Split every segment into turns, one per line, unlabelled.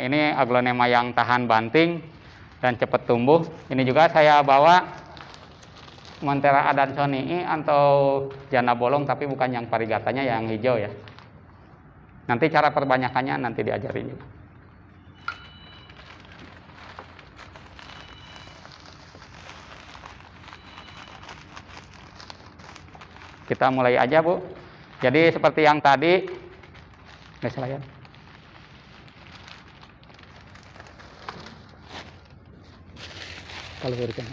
Ini aglonema yang tahan banting dan cepat tumbuh. Ini juga saya bawa Monstera adansonii atau janda bolong, tapi bukan yang varigatanya, yang hijau ya. Nanti cara perbanyakannya nanti diajarin juga. Kita mulai aja, Bu. Jadi seperti yang tadi, layar. Kalau berikan.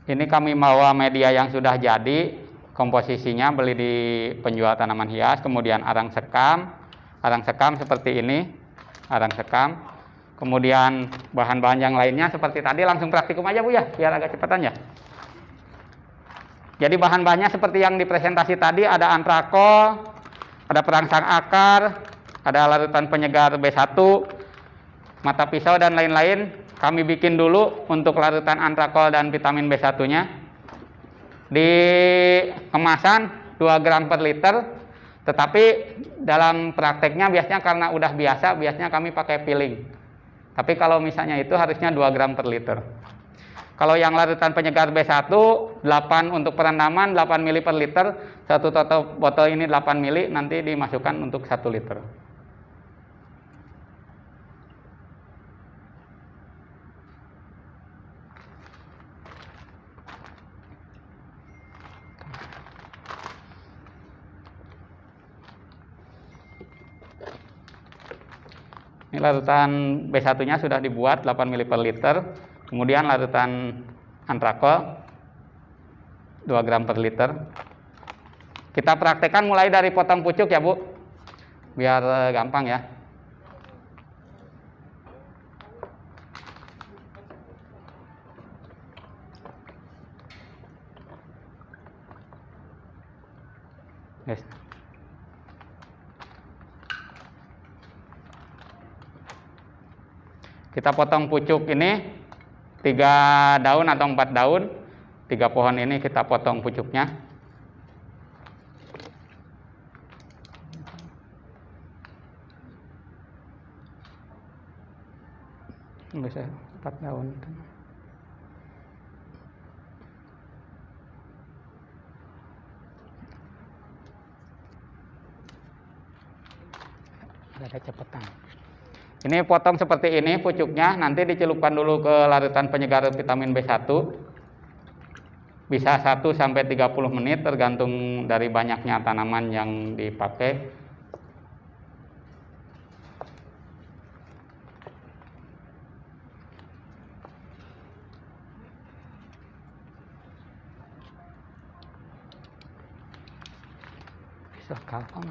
Ini kami bawa media yang sudah jadi, komposisinya beli di penjual tanaman hias, kemudian arang sekam seperti ini, arang sekam, kemudian bahan-bahan yang lainnya seperti tadi. Langsung praktikum aja Bu ya, biar agak cepatan ya. Jadi bahan-bahannya seperti yang dipresentasi tadi, ada antrakol, ada perangsang akar, ada larutan penyegar B1, mata pisau dan lain-lain. Kami bikin dulu untuk larutan antrakol dan vitamin B1-nya. Di kemasan 2 gram per liter. Tetapi dalam prakteknya biasanya karena udah biasanya kami pakai piling. Tapi kalau misalnya itu harusnya 2 gram per liter. Kalau yang larutan penyegar B1, 8 untuk perendaman, 8 ml per liter. Satu botol ini 8 ml, nanti dimasukkan untuk 1 liter. Ini larutan B1-nya sudah dibuat 8 ml per liter. Kemudian larutan antrakol 2 gram per liter. Kita praktekkan mulai dari potong pucuk ya Bu, biar gampang ya. Yes. Kita potong pucuk ini 3 daun atau 4 daun. 3 pohon ini kita potong pucuknya. Bisa 4 daun. Ada cepetan. Ini potong seperti ini pucuknya, nanti dicelupkan dulu ke larutan penyegar vitamin B1. Bisa 1 sampai 30 menit tergantung dari banyaknya tanaman yang dipakai. Bisa kapan?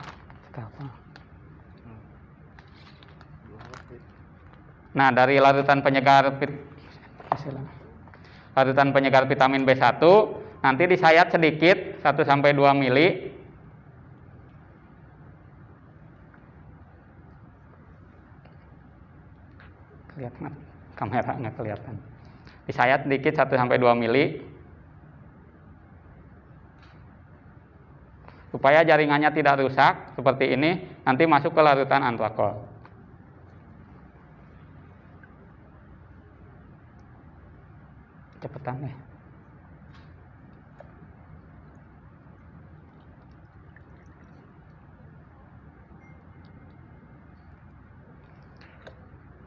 Nah, dari larutan penyegar vitamin B1 nanti disayat sedikit 1 sampai 2 mili. Kelihatan kamera nggak kelihatan. Disayat sedikit 1 sampai 2 mili. Supaya jaringannya tidak rusak seperti ini, nanti masuk ke larutan antrakol. Cepetan ya.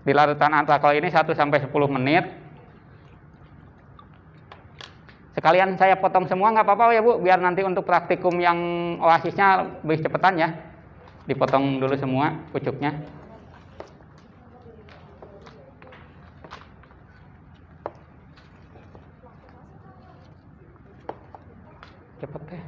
Di larutan antrakol ini 1 sampai 10 menit. Sekalian saya potong semua nggak apa-apa ya Bu, biar nanti untuk praktikum yang oasisnya lebih cepetan ya. Dipotong dulu semua pucuknya. Cepet deh.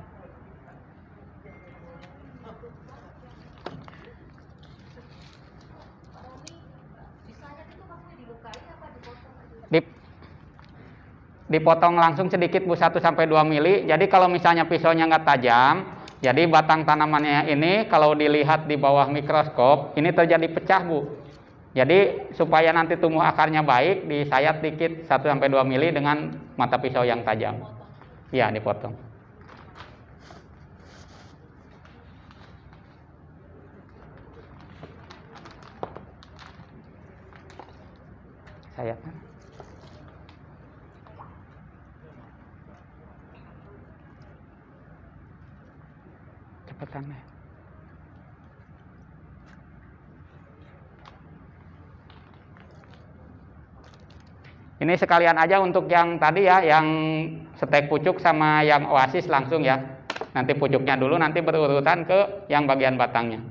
dipotong langsung sedikit Bu, 1 sampai 2 mili. Jadi kalau misalnya pisaunya nggak tajam, jadi batang tanamannya ini kalau dilihat di bawah mikroskop ini terjadi pecah Bu. Jadi supaya nanti tumbuh akarnya baik, disayat dikit 1 sampai 2 mili dengan mata pisau yang tajam. Ya, dipotong. Sayat. Cepetan deh. Ini sekalian aja untuk yang tadi ya, yang stek pucuk sama yang oasis langsung ya. Nanti pucuknya dulu, nanti berurutan ke yang bagian batangnya.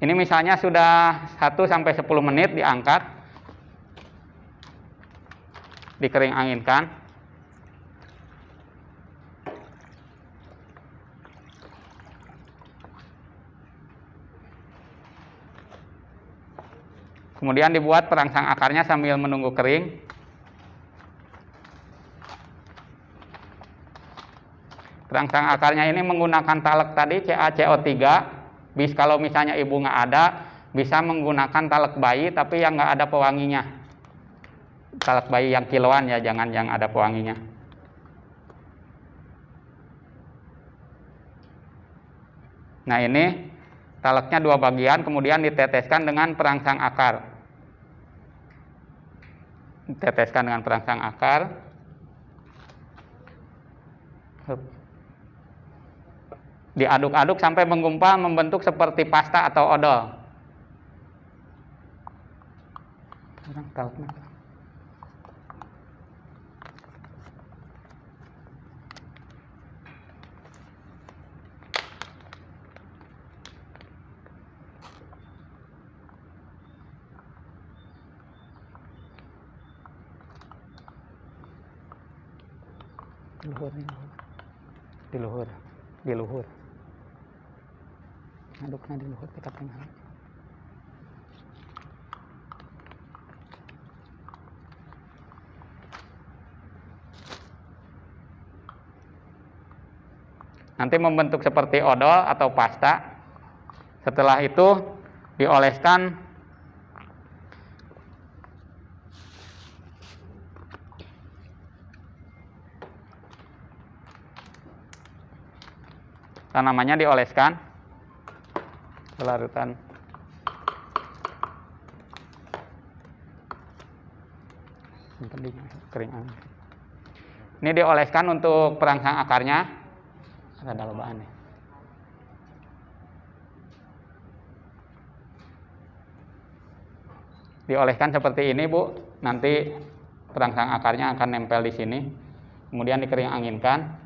Ini misalnya sudah 1 sampai 10 menit diangkat, dikering anginkan. Kemudian dibuat perangsang akarnya sambil menunggu kering. Perangsang akarnya ini menggunakan talek tadi CaCO3. Bis kalau misalnya ibu nggak ada, bisa menggunakan talek bayi tapi yang nggak ada pewanginya. Talek bayi yang kiloan ya, jangan yang ada pewanginya. Nah ini taleknya 2 bagian, kemudian diteteskan dengan perangsang akar. Diteteskan dengan perangsang akar. Diaduk-aduk sampai menggumpal membentuk seperti pasta atau odol. Di luhur. Aduknya di luhur dekat tengah. Nanti membentuk seperti odol atau pasta. Setelah itu dioleskan tanamannya, dioleskan larutan kering. Ini dioleskan untuk perangsang akarnya. Ada lobaan ya. Dioleskan seperti ini Bu. Nanti perangsang akarnya akan nempel di sini. Kemudian dikering anginkan.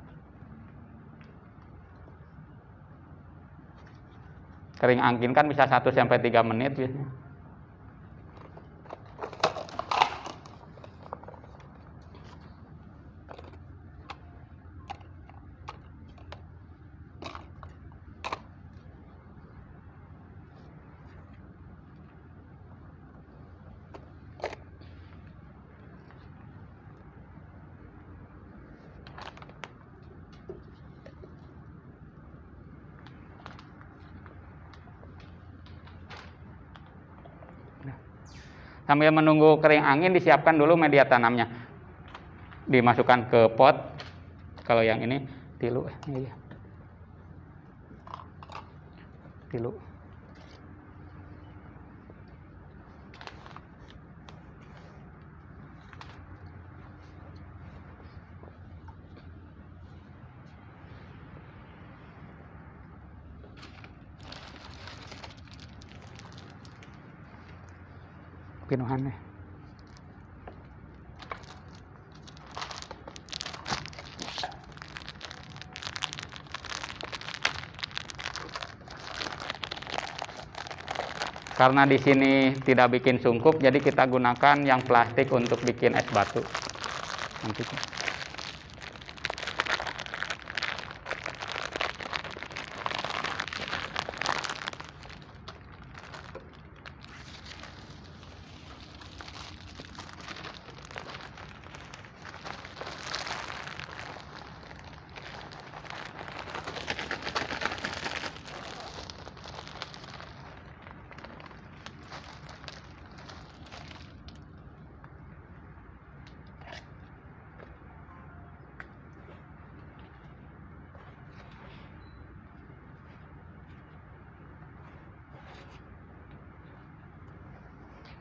Kering anginkan bisa 1 sampai 3 menit biasanya. Sambil menunggu kering angin, disiapkan dulu media tanamnya. Dimasukkan ke pot. Kalau yang ini tilu, ini ya. Tilu. Pinuhannya. Karena di sini tidak bikin sungkup, jadi kita gunakan yang plastik untuk bikin es batu. Nanti.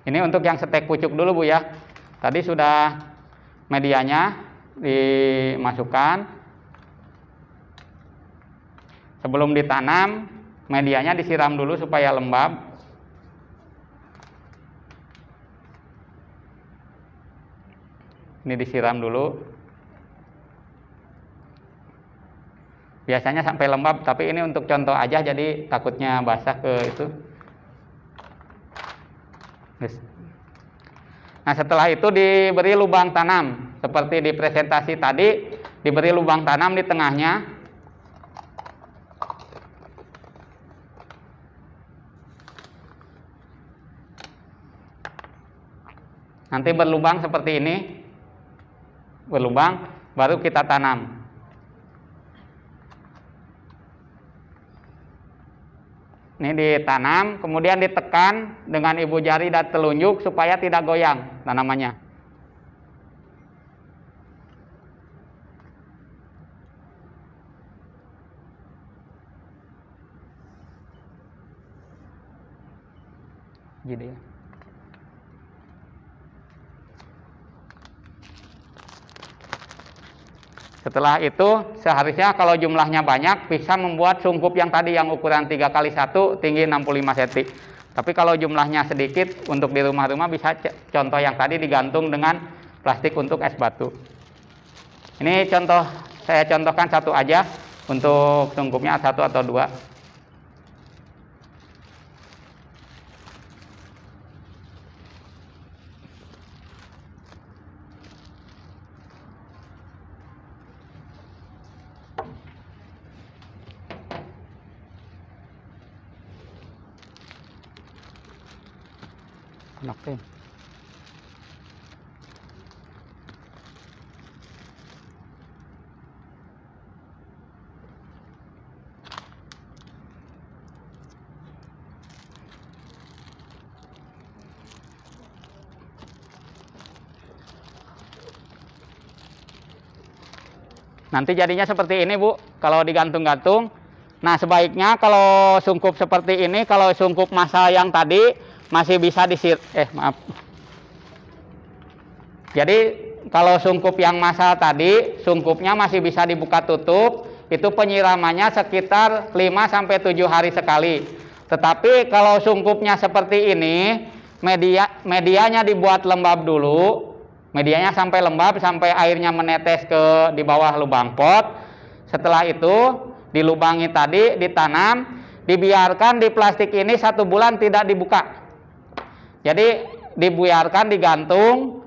Ini untuk yang stek pucuk dulu Bu ya. Tadi sudah medianya dimasukkan. Sebelum ditanam, medianya disiram dulu supaya lembab. Ini disiram dulu. Biasanya sampai lembab, tapi ini untuk contoh aja, jadi takutnya basah ke itu. Nah, setelah itu diberi lubang tanam. Seperti di presentasi tadi, diberi lubang tanam di tengahnya. Nanti berlubang seperti ini. Berlubang, baru kita tanam. Ini ditanam, kemudian ditekan dengan ibu jari dan telunjuk supaya tidak goyang tanamannya. Gitu ya. Setelah itu seharusnya kalau jumlahnya banyak bisa membuat sungkup yang tadi yang ukuran 3x1 tinggi 65 cm. Tapi kalau jumlahnya sedikit untuk di rumah-rumah bisa contoh yang tadi digantung dengan plastik untuk es batu. Ini contoh, saya contohkan satu aja untuk sungkupnya, satu atau dua. Oke. Nanti jadinya seperti ini Bu, kalau digantung-gantung. Nah, sebaiknya kalau sungkup seperti ini, kalau sungkup massal yang tadi masih bisa Jadi kalau sungkup yang massal tadi, sungkupnya masih bisa dibuka tutup, itu penyiramannya sekitar 5-7 hari sekali. Tetapi kalau sungkupnya seperti ini, medianya dibuat lembab dulu. Medianya sampai lembab, sampai airnya menetes di bawah lubang pot. Setelah itu dilubangi tadi, ditanam, dibiarkan di plastik ini 1 bulan tidak dibuka. Jadi dibiarkan digantung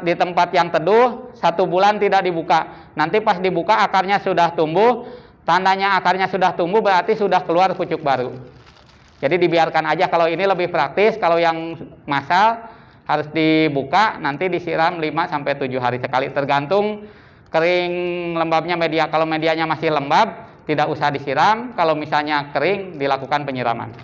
di tempat yang teduh 1 bulan tidak dibuka. Nanti pas dibuka akarnya sudah tumbuh. Tandanya akarnya sudah tumbuh berarti sudah keluar pucuk baru. Jadi dibiarkan aja, kalau ini lebih praktis. Kalau yang massal harus dibuka, nanti disiram 5-7 hari sekali, tergantung kering lembabnya media. Kalau medianya masih lembab tidak usah disiram, kalau misalnya kering dilakukan penyiraman.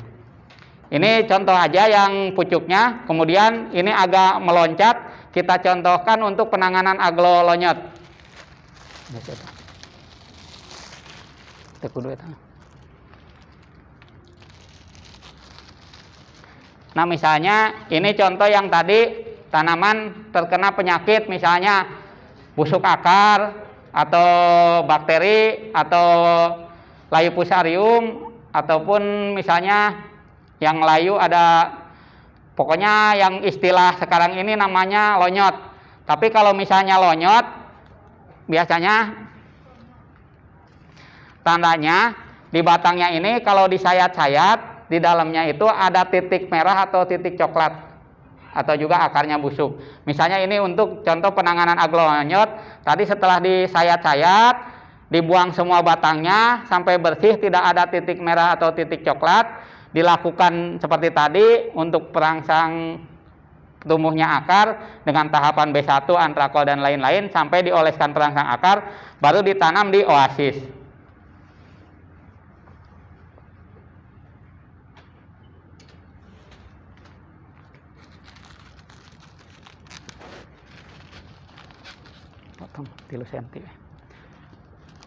Ini contoh aja yang pucuknya. Kemudian ini agak meloncat, kita contohkan untuk penanganan aglolonyot. Nah, misalnya ini contoh yang tadi tanaman terkena penyakit, misalnya busuk akar atau bakteri atau layu fusarium, ataupun misalnya yang layu ada, pokoknya yang istilah sekarang ini namanya lonyot. Tapi kalau misalnya lonyot, biasanya tandanya di batangnya ini kalau disayat-sayat, di dalamnya itu ada titik merah atau titik coklat, atau juga akarnya busuk. Misalnya ini untuk contoh penanganan aglolonyot, tadi setelah disayat-sayat, dibuang semua batangnya sampai bersih, tidak ada titik merah atau titik coklat. Dilakukan seperti tadi untuk perangsang tumbuhnya akar dengan tahapan B1, antrakol dan lain-lain, sampai dioleskan perangsang akar, baru ditanam di oasis.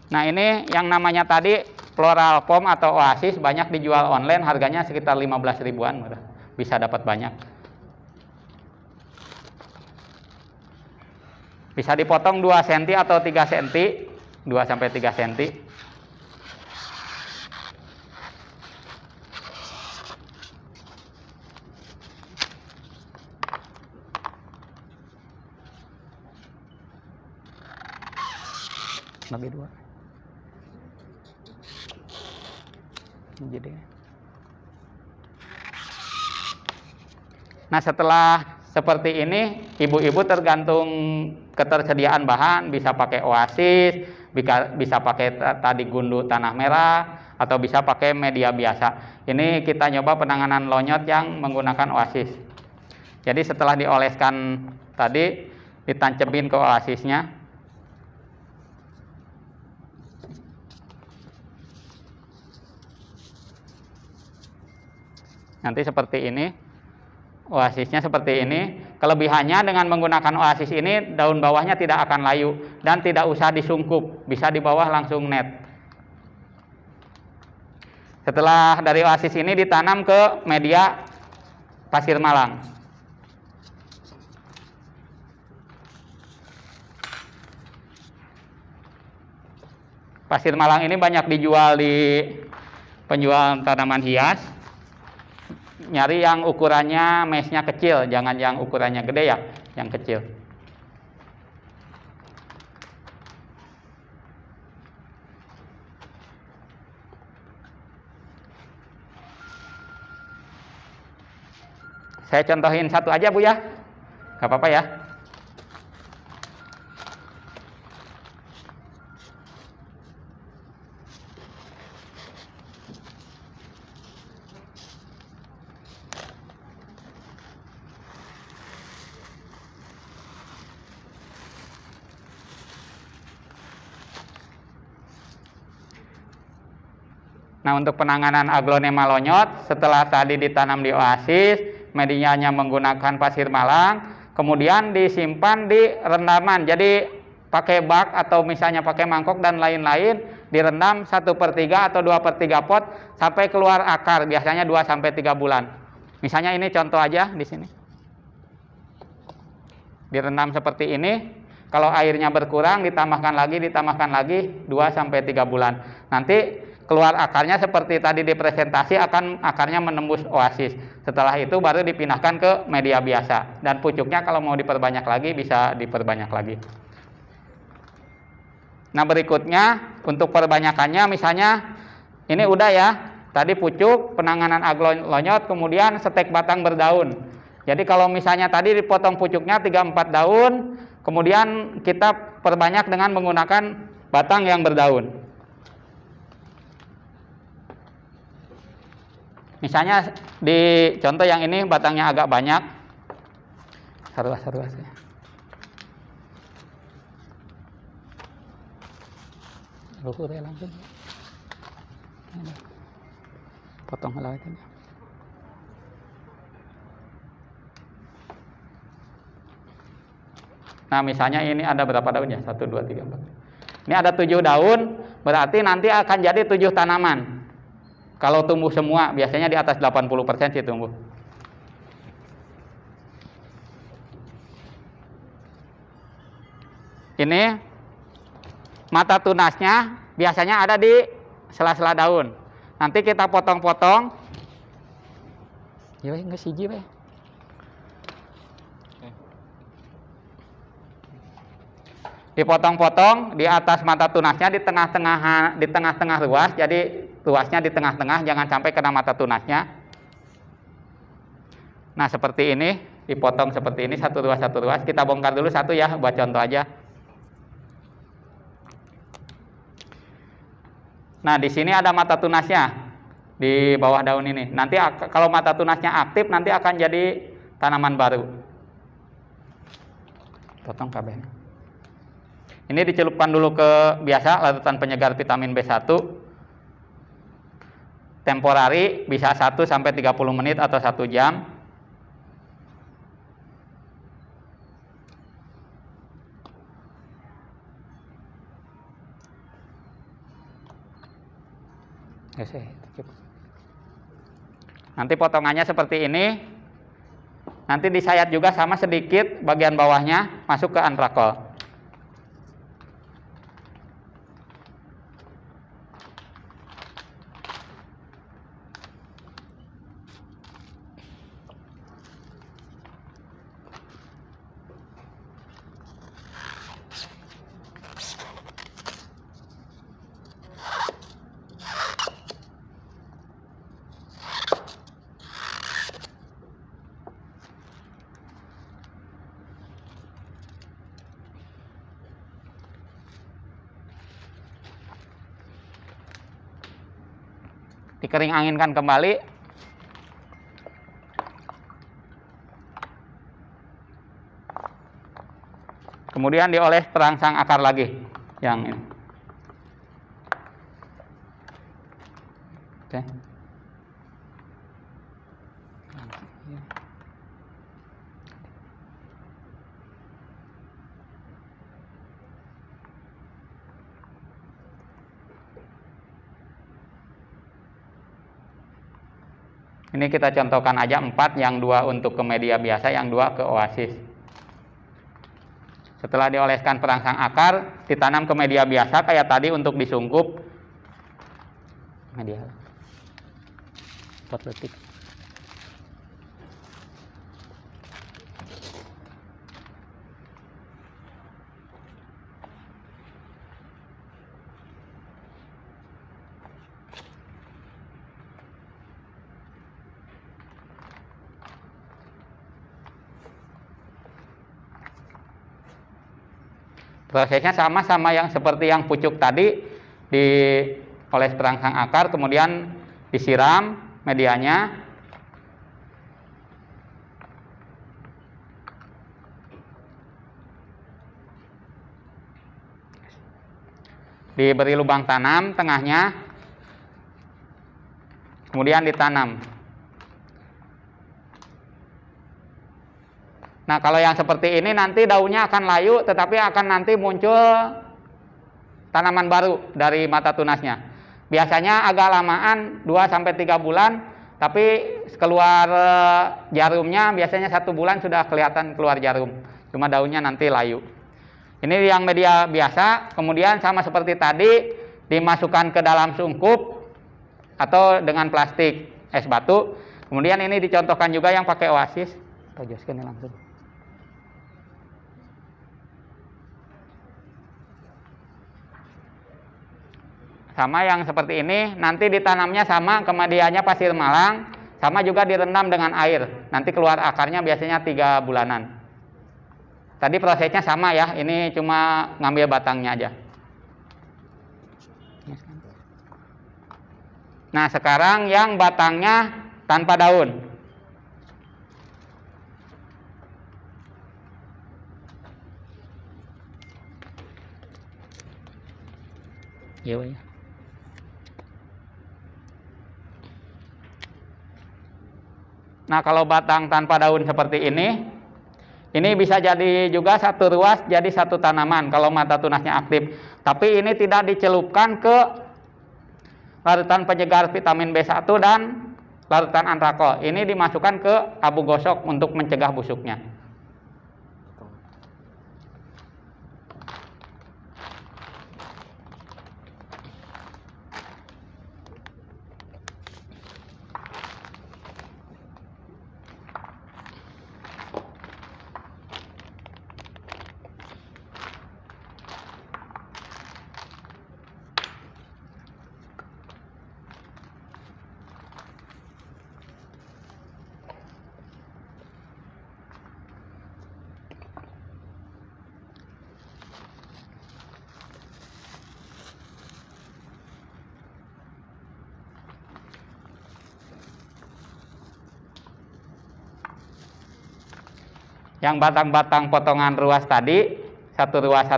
Nah, ini yang namanya tadi floral foam atau oasis, banyak dijual online, harganya sekitar 15 ribuan, bisa dapat banyak. Bisa dipotong 2 cm atau 3 cm, 2 sampai 3 cm. Bagi 2. Jadi. Nah, setelah seperti ini, ibu-ibu tergantung ketersediaan bahan, bisa pakai Oasis, bisa pakai tadi gundu tanah merah, atau bisa pakai media biasa. Ini kita nyoba penanganan lonyot yang menggunakan Oasis. Jadi setelah dioleskan tadi, ditancemin ke Oasisnya. Nanti seperti ini, Oasisnya seperti ini. Kelebihannya dengan menggunakan Oasis ini, daun bawahnya tidak akan layu dan tidak usah disungkup, bisa di bawah langsung net. Setelah dari Oasis ini ditanam ke media pasir malang. Pasir malang ini banyak dijual di penjual tanaman hias. Nyari yang ukurannya mesnya kecil, jangan yang ukurannya gede ya, yang kecil. Saya contohin satu aja Bu ya, gak apa-apa ya. Nah, untuk penanganan aglonema lonyot, setelah tadi ditanam di Oasis, medianya menggunakan pasir malang, kemudian disimpan di rendaman. Jadi pakai bak atau misalnya pakai mangkok dan lain-lain, direndam 1/3 atau 2/3 pot sampai keluar akar, biasanya 2 sampai 3 bulan. Misalnya ini contoh aja di sini. Direndam seperti ini. Kalau airnya berkurang, ditambahkan lagi 2 sampai 3 bulan. Nanti keluar akarnya seperti tadi di presentasi, akan akarnya menembus Oasis. Setelah itu baru dipindahkan ke media biasa. Dan pucuknya kalau mau diperbanyak lagi, bisa diperbanyak lagi. Nah, berikutnya untuk perbanyakannya, misalnya ini udah ya, tadi pucuk, penanganan aglonema, kemudian stek batang berdaun. Jadi kalau misalnya tadi dipotong pucuknya 3-4 daun, kemudian kita perbanyak dengan menggunakan batang yang berdaun. Misalnya di contoh yang ini batangnya agak banyak, saruas ya. Luhur ya langsung. Potong lagi. Nah, misalnya ini ada berapa daun ya? 1, 2, 3, 4. Ini ada 7 daun, berarti nanti akan jadi 7 tanaman. Kalau tumbuh semua, biasanya di atas 80% sih tumbuh. Ini mata tunasnya biasanya ada di sela-sela daun. Nanti kita potong-potong. Ya, nggak siji weh. Dipotong-potong di atas mata tunasnya di tengah-tengah ruas, jadi ruasnya di tengah-tengah, jangan sampai kena mata tunasnya. Nah, seperti ini, dipotong seperti ini, satu ruas. Kita bongkar dulu satu ya, buat contoh aja. Nah, di sini ada mata tunasnya di bawah daun ini. Nanti kalau mata tunasnya aktif, nanti akan jadi tanaman baru. Potong kabeh. Ini dicelupkan dulu ke biasa larutan penyegar vitamin B1. Temporari bisa 1 sampai 30 menit atau 1 jam. Nanti potongannya seperti ini. Nanti disayat juga sama sedikit bagian bawahnya masuk ke antrakol. dikering anginkan kembali. Kemudian dioles perangsang akar lagi yang ini. Oke. Ini kita contohkan aja 4, yang 2 untuk ke media biasa, yang 2 ke oasis. Setelah dioleskan perangsang akar, ditanam ke media biasa kayak tadi untuk disungkup. Media 4 detik. Prosesnya sama yang seperti yang pucuk tadi, dioles perangsang akar, kemudian disiram medianya. Diberi lubang tanam tengahnya, kemudian ditanam. Nah, kalau yang seperti ini nanti daunnya akan layu, tetapi akan nanti muncul tanaman baru dari mata tunasnya. Biasanya agak lamaan 2-3 bulan, tapi keluar jarumnya biasanya 1 bulan sudah kelihatan keluar jarum. Cuma daunnya nanti layu. Ini yang media biasa, kemudian sama seperti tadi dimasukkan ke dalam sungkup atau dengan plastik es batu. Kemudian ini dicontohkan juga yang pakai oasis. Tojoskan langsung. Sama yang seperti ini, nanti ditanamnya sama, ke medianya pasir malang, sama juga direndam dengan air. Nanti keluar akarnya biasanya 3 bulanan. Tadi prosesnya sama ya, ini cuma ngambil batangnya aja. Nah, sekarang yang batangnya tanpa daun. Iya, ya. Nah, kalau batang tanpa daun seperti ini bisa jadi juga 1 ruas jadi 1 tanaman kalau mata tunasnya aktif. Tapi ini tidak dicelupkan ke larutan penyegar vitamin B1 dan larutan antrakol. Ini dimasukkan ke abu gosok untuk mencegah busuknya. Yang batang-batang potongan ruas tadi, 1 ruas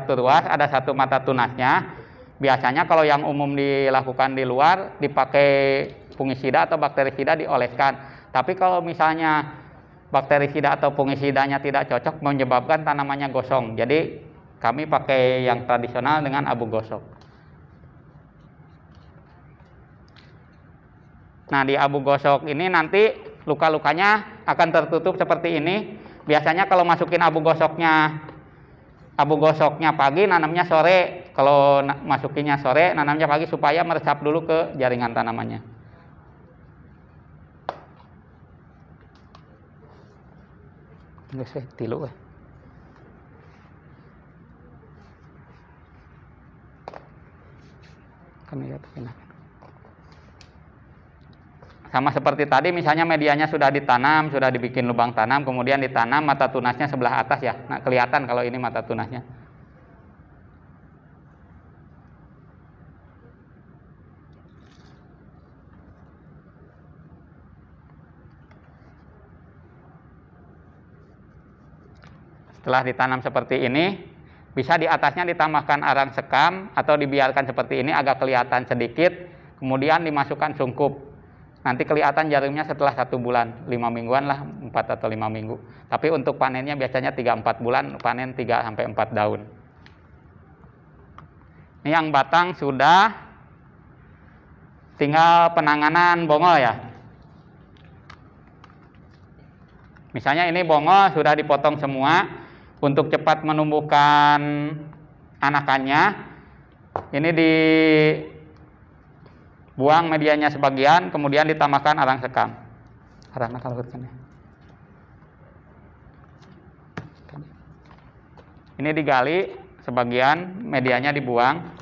ada 1 mata tunasnya. Biasanya kalau yang umum dilakukan di luar dipakai fungisida atau bakterisida dioleskan. Tapi kalau misalnya bakterisida atau fungisidanya tidak cocok, menyebabkan tanamannya gosong. Jadi kami pakai yang tradisional dengan abu gosok. Nah, di abu gosok ini nanti luka-lukanya akan tertutup seperti ini. Biasanya kalau masukin abu gosoknya pagi, nanamnya sore. Kalau masukinnya sore, nanamnya pagi supaya meresap dulu ke jaringan tanamannya. Nggak sih, tilu. Kami lihat enak. Sama seperti tadi, misalnya medianya sudah ditanam, sudah dibikin lubang tanam, kemudian ditanam mata tunasnya sebelah atas ya. Nah, kelihatan kalau ini mata tunasnya. Setelah ditanam seperti ini, bisa di atasnya ditambahkan arang sekam atau dibiarkan seperti ini agak kelihatan sedikit, kemudian dimasukkan sungkup. Nanti kelihatan jarumnya setelah 1 bulan, 5 mingguan lah, 4 atau 5 minggu. Tapi untuk panennya biasanya 3-4 bulan, panen 3-4 daun. Ini yang batang sudah, tinggal penanganan bongol ya. Misalnya ini bongol sudah dipotong semua. Untuk cepat menumbuhkan anakannya, ini dibuang medianya sebagian, kemudian ditambahkan arang sekam. Arang kalau ini digali sebagian, medianya dibuang.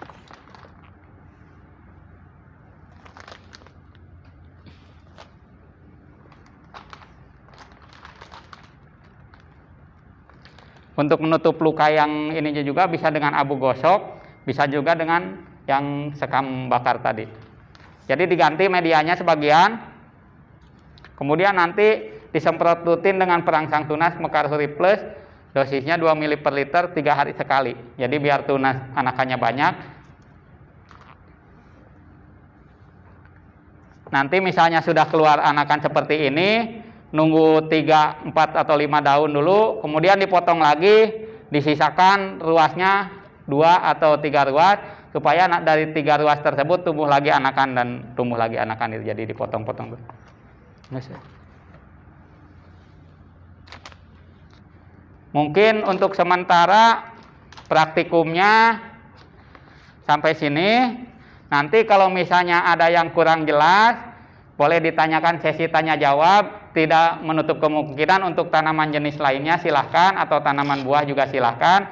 Untuk menutup luka yang ininya juga bisa dengan abu gosok, bisa juga dengan yang sekam bakar tadi. Jadi diganti medianya sebagian, kemudian nanti disemprot rutin dengan perangsang tunas Mekar Hurip Plus, dosisnya 2 ml per liter 3 hari sekali. Jadi biar tunas anakannya banyak. Nanti misalnya sudah keluar anakan seperti ini, nunggu 3, 4 atau 5 daun dulu, kemudian dipotong lagi, disisakan ruasnya 2 atau 3 ruas, supaya dari 3 ruas tersebut tumbuh lagi anakan dan tumbuh lagi anakan itu, jadi dipotong-potong dulu. Mungkin untuk sementara praktikumnya sampai sini. Nanti kalau misalnya ada yang kurang jelas, boleh ditanyakan sesi tanya jawab, tidak menutup kemungkinan untuk tanaman jenis lainnya silahkan, atau tanaman buah juga silahkan.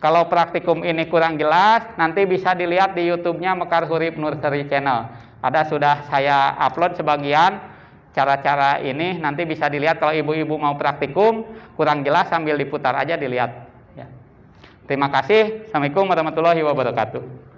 Kalau praktikum ini kurang jelas, nanti bisa dilihat di YouTube-nya Mekar Hurip Nursery Channel. Ada sudah saya upload sebagian cara-cara ini, nanti bisa dilihat kalau ibu-ibu mau praktikum, kurang jelas sambil diputar aja dilihat. Ya. Terima kasih. Assalamualaikum warahmatullahi wabarakatuh.